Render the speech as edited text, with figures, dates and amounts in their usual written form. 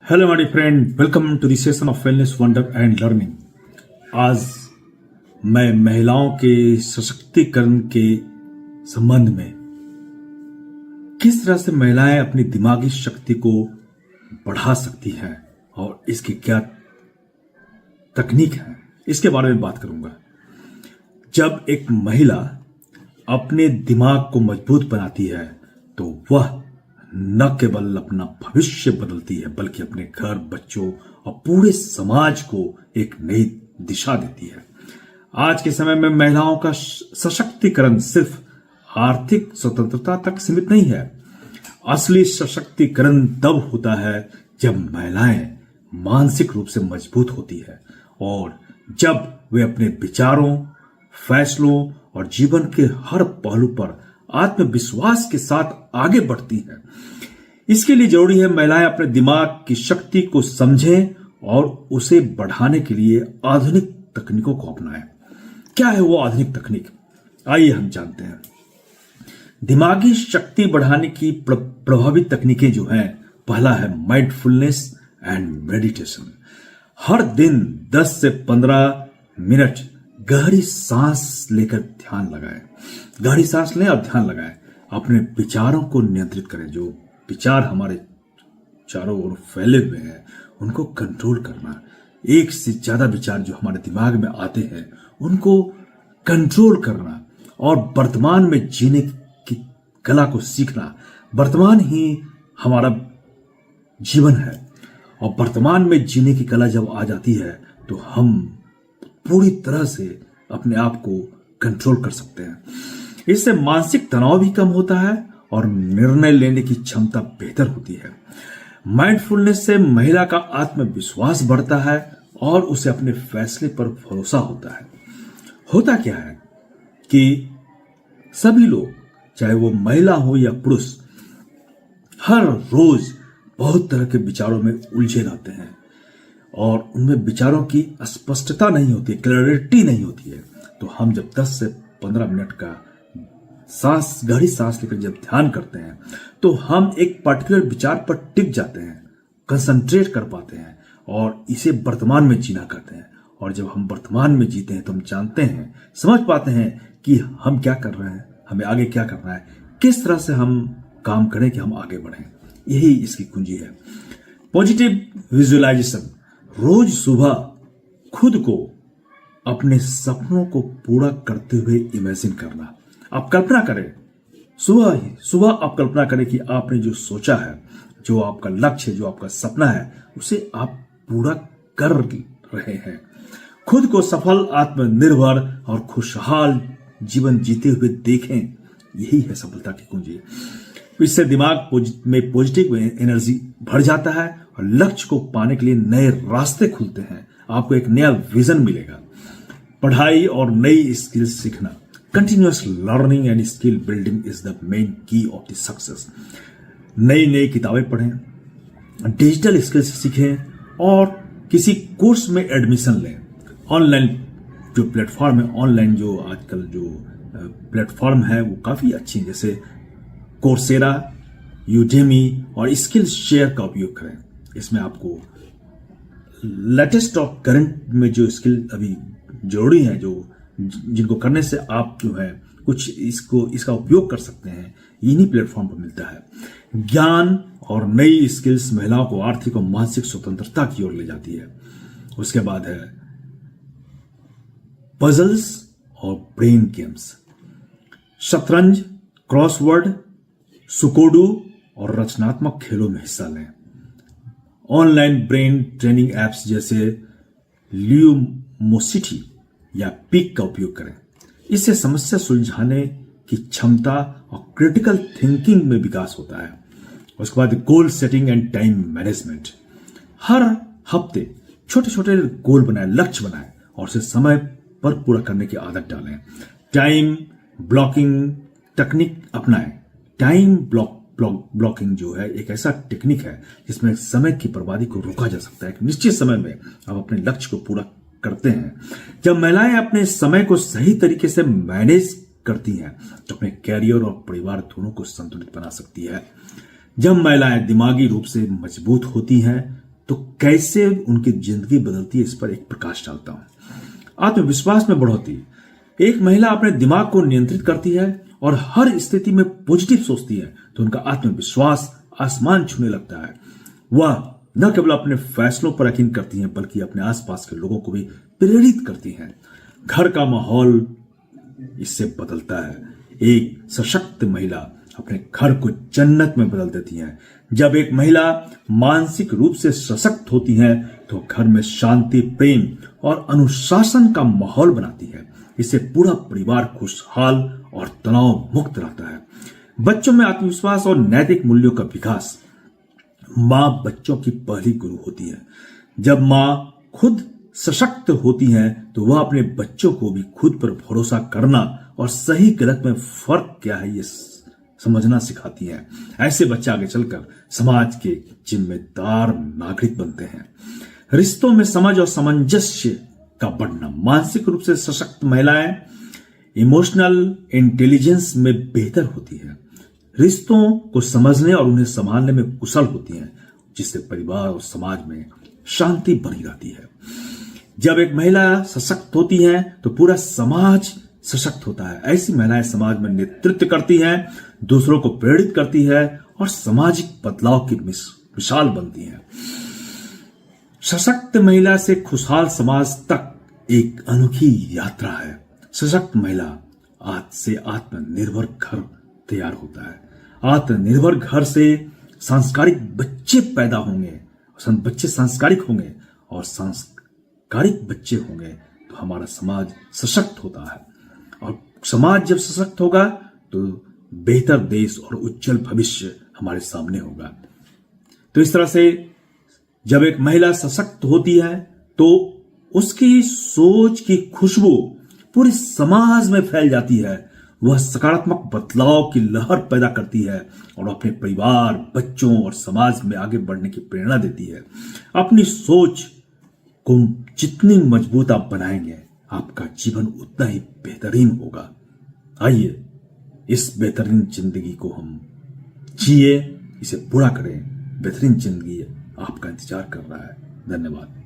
Hello my friend, welcome to the session of wellness wonder and learning. आज मैं महिलाओं के सशक्तिकरण के संबंध में किस तरह से महिलाएं अपनी दिमागी शक्ति को बढ़ा सकती हैं और इसकी क्या तकनीक है, इसके बारे में बात करूंगा। जब एक महिला अपने दिमाग को मजबूत बनाती है तो वह न केवल अपना भविष्य बदलती है बल्कि अपने घर, बच्चों और पूरे समाज को एक नई दिशा देती है। आज के समय में महिलाओं का सशक्तिकरण सिर्फ आर्थिक स्वतंत्रता तक सीमित नहीं है। असली सशक्तिकरण तब होता है जब महिलाएं मानसिक रूप से मजबूत होती है और जब वे अपने विचारों, फैसलों और जीवन के हर पहलू पर आत्मविश्वास के साथ आगे बढ़ती है। इसके लिए जरूरी है महिलाएं अपने दिमाग की शक्ति को समझें और उसे बढ़ाने के लिए आधुनिक तकनीकों को अपनाएं। क्या है वो आधुनिक तकनीक, आइए हम जानते हैं। दिमागी शक्ति बढ़ाने की प्रभावी तकनीकें जो हैं, पहला है माइंडफुलनेस एंड मेडिटेशन। हर दिन 10 से 15 मिनट गहरी सांस लेकर ध्यान लगाएं। गहरी सांस लें और ध्यान लगाएं। अपने विचारों को नियंत्रित करें। जो विचार हमारे चारों ओर फैले हुए हैं उनको कंट्रोल करना। एक से ज्यादा विचार जो हमारे दिमाग में आते हैं उनको कंट्रोल करना और वर्तमान में जीने की कला को सीखना। वर्तमान ही हमारा जीवन है और वर्तमान में जीने की कला जब आ जाती है तो हम पूरी तरह से अपने आप को कंट्रोल कर सकते हैं। इससे मानसिक तनाव भी कम होता है और निर्णय लेने की क्षमता बेहतर होती है। माइंडफुलनेस से महिला का आत्मविश्वास बढ़ता है और उसे अपने फैसले पर भरोसा होता है। होता क्या है कि सभी लोग, चाहे वो महिला हो या पुरुष, हर रोज बहुत तरह के विचारों में उलझे रहते हैं और उनमें विचारों की स्पष्टता नहीं होती, क्लैरिटी नहीं होती है। तो हम जब 10 से 15 मिनट का गहरी सांस लेकर जब ध्यान करते हैं तो हम एक पर्टिकुलर विचार पर टिक जाते हैं, कंसंट्रेट कर पाते हैं और इसे वर्तमान में जीना करते हैं। और जब हम वर्तमान में जीते हैं तो हम जानते हैं, समझ पाते हैं कि हम क्या कर रहे हैं, हमें आगे क्या करना है, किस तरह से हम काम करें कि हम आगे बढ़ें। यही इसकी कुंजी है। Positive visualisation. रोज सुबह खुद को अपने सपनों को पूरा करते हुए इमेजिन करना। आप कल्पना करें, सुबह आप कल्पना करें कि आपने जो सोचा है, जो आपका लक्ष्य है, जो आपका सपना है, उसे आप पूरा कर रहे हैं। खुद को सफल, आत्मनिर्भर और खुशहाल जीवन जीते हुए देखें। यही है सफलता की कुंजी। इससे दिमाग में पॉजिटिव एनर्जी भर जाता है और लक्ष्य को पाने के लिए नए रास्ते खुलते हैं। आपको एक नया विजन मिलेगा। पढ़ाई और नई स्किल सीखना। Continuous learning and skill building is the main की ऑफ द सक्सेस। नई किताबें पढ़ें, डिजिटल स्किल्स सीखें और किसी कोर्स में एडमिशन लें। ऑनलाइन जो प्लेटफॉर्म है, ऑनलाइन जो आजकल जो प्लेटफॉर्म है वो काफी अच्छी हैं, जैसे कोर्सेरा, यूडेमी और स्किल शेयर का उपयोग करें। इसमें आपको लेटेस्ट और करंट में जो स्किल अभी जरूरी है, जो जिनको करने से आप जो है कुछ इसका उपयोग कर सकते हैं, इन्हीं प्लेटफॉर्म पर मिलता है। ज्ञान और नई स्किल्स महिलाओं को आर्थिक और मानसिक स्वतंत्रता की ओर ले जाती है। उसके बाद है पजल्स और ब्रेन गेम्स। शतरंज, क्रॉसवर्ड, सुकोडू और रचनात्मक खेलों में हिस्सा लें। ऑनलाइन ब्रेन ट्रेनिंग एप्स जैसे ल्यूमोसिटी या पिक का उपयोग करें। इससे समस्या सुलझाने की क्षमता और क्रिटिकल थिंकिंग में विकास होता है। उसके बाद goal setting and time management. हर हफ्ते छोटे छोटे गोल बनाएं, लक्ष्य बनाएं और उसे समय पर पूरा करने की आदत डालें। टाइम ब्लॉकिंग टेक्निक अपनाएं। टाइम ब्लॉकिंग जो है एक ऐसा टेक्निक है जिसमें समय की बर्बादी को रोका जा सकता है। एक निश्चित समय में आप अपने लक्ष्य को पूरा करते हैं। जब महिलाएं अपने समय को सही तरीके से मैनेज करती हैं तो अपने कैरियर और परिवार दोनों को संतुलित बना सकती है। जब महिलाएं दिमागी रूप से मजबूत होती हैं तो कैसे उनकी जिंदगी बदलती है, इस पर एक प्रकाश डालता हूं। आत्मविश्वास में बढ़ोतरी। एक महिला अपने दिमाग को नियंत्रित करती है और हर स्थिति में पॉजिटिव सोचती है तो उनका आत्मविश्वास आसमान छूने लगता है। वह न केवल अपने फैसलों पर यकीन करती हैं बल्कि अपने आसपास के लोगों को भी प्रेरित करती हैं। घर का माहौल इससे बदलता है। एक सशक्त महिला अपने घर को जन्नत में बदल देती है। जब एक महिला मानसिक रूप से सशक्त होती है तो घर में शांति, प्रेम और अनुशासन का माहौल बनाती है। इससे पूरा परिवार खुशहाल और तनाव मुक्त रहता है। बच्चों में आत्मविश्वास और नैतिक मूल्यों का विकास। मां बच्चों की पहली गुरु होती है। जब मां खुद सशक्त होती हैं तो वह अपने बच्चों को भी खुद पर भरोसा करना और सही गलत में फर्क क्या है ये समझना सिखाती है। ऐसे बच्चे आगे चलकर समाज के जिम्मेदार नागरिक बनते हैं। रिश्तों में समझ और सामंजस्य का बढ़ना। मानसिक रूप से सशक्त महिलाएं इमोशनल इंटेलिजेंस में बेहतर होती है, रिश्तों को समझने और उन्हें संभालने में कुशल होती हैं, जिससे परिवार और समाज में शांति बनी रहती है। जब एक महिला सशक्त होती है तो पूरा समाज सशक्त होता है। ऐसी महिलाएं समाज में नेतृत्व करती हैं, दूसरों को प्रेरित करती है और सामाजिक बदलाव की मिसाल बनती हैं। सशक्त महिला से खुशहाल समाज तक एक अनोखी यात्रा है। सशक्त महिला आज से आत्मनिर्भर घर तैयार होता है। आत्मनिर्भर घर से सांस्कारिक बच्चे पैदा होंगे, बच्चे सांस्कारिक होंगे और सांस्कारिक बच्चे होंगे तो हमारा समाज सशक्त होता है और समाज जब सशक्त होगा तो बेहतर देश और उज्जवल भविष्य हमारे सामने होगा। तो इस तरह से जब एक महिला सशक्त होती है तो उसकी सोच की खुशबू पूरे समाज में फैल जाती है। वह सकारात्मक बदलाव की लहर पैदा करती है और अपने परिवार, बच्चों और समाज में आगे बढ़ने की प्रेरणा देती है। अपनी सोच को जितनी मजबूत आप बनाएंगे आपका जीवन उतना ही बेहतरीन होगा। आइए इस बेहतरीन जिंदगी को हम जिए, इसे पूरा करें। बेहतरीन जिंदगी आपका इंतजार कर रहा है। धन्यवाद।